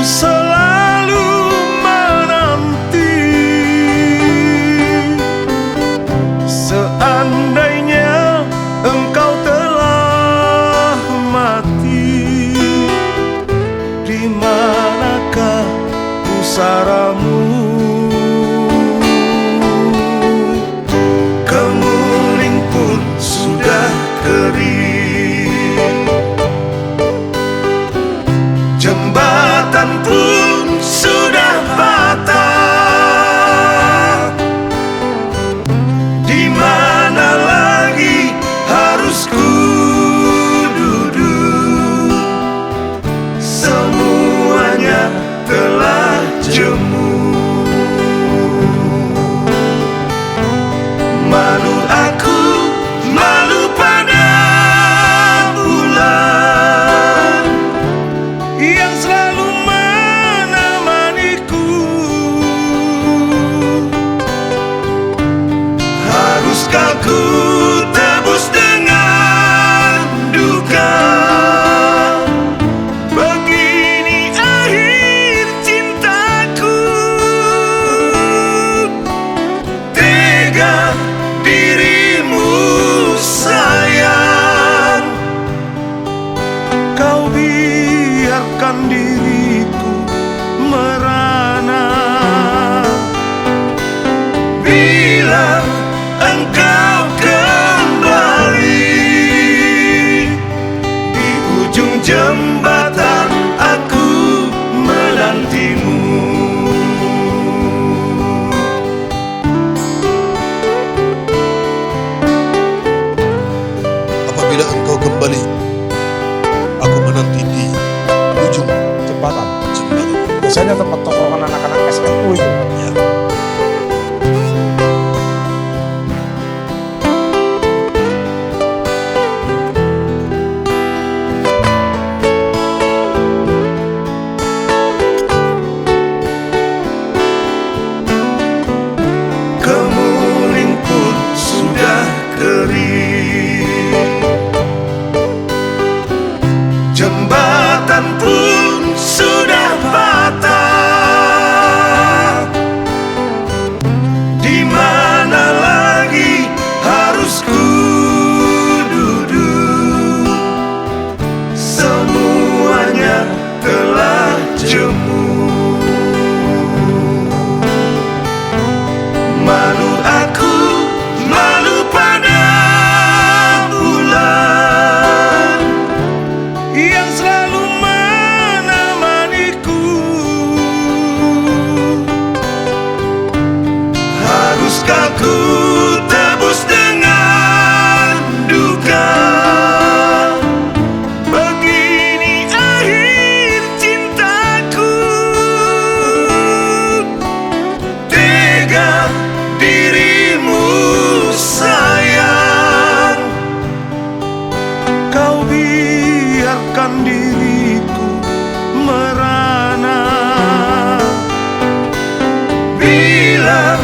selalu menanti. Seandainya engkau telah mati, di manakah pusaramu? Kemuning pun sudah kering, jembatan pun sudah patah. Di mana lagi harus ku duduk? Semuanya telah jemu. Malu aku, malu pada bulan yang selalu menemaniku. Haruskah ku tebus dengan duka? Begini akhir cintaku. Tega dirimu sayang, kau biarkan diriku merana. Bila engkau kembali, di ujung jembatan aku menantimu. Apabila engkau kembali, aku menanti di ujung Jembatan. jembatan. Biasanya tempat tongkrongan anak-anak SMU itu. Ya. Kemuning pun sudah kering, jembatan pun sudah patah. Di mana lagi harus ku duduk? Semuanya telah jemu. Malu aku, malu pada bulan yang selalu menemaniku. Haruskah ku tebus dengan duka? Begini akhir cintaku. Tega dirimu sayang, kau biarkan diriku merana. Bila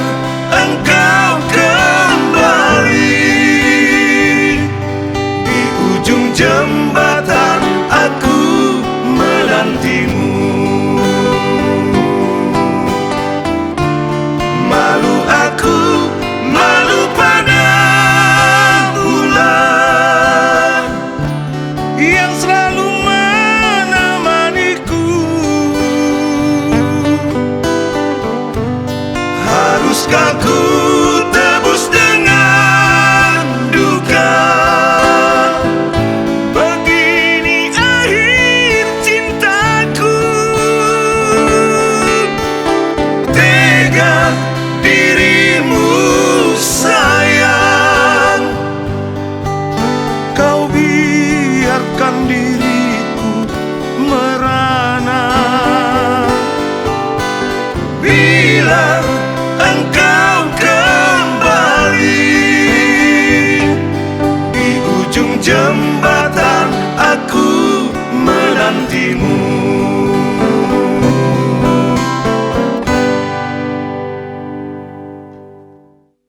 engkau kembali, di ujung jembatan aku menantimu. Malu aku, malu pada bulan yang selalu menemaniku. Haruskah ku tebus dengan duka? Begini akhir cintaku. Tega dirimu sayang, kau biarkan diriku merana. Bila engkau kembali, di ujung jembatan aku menantimu.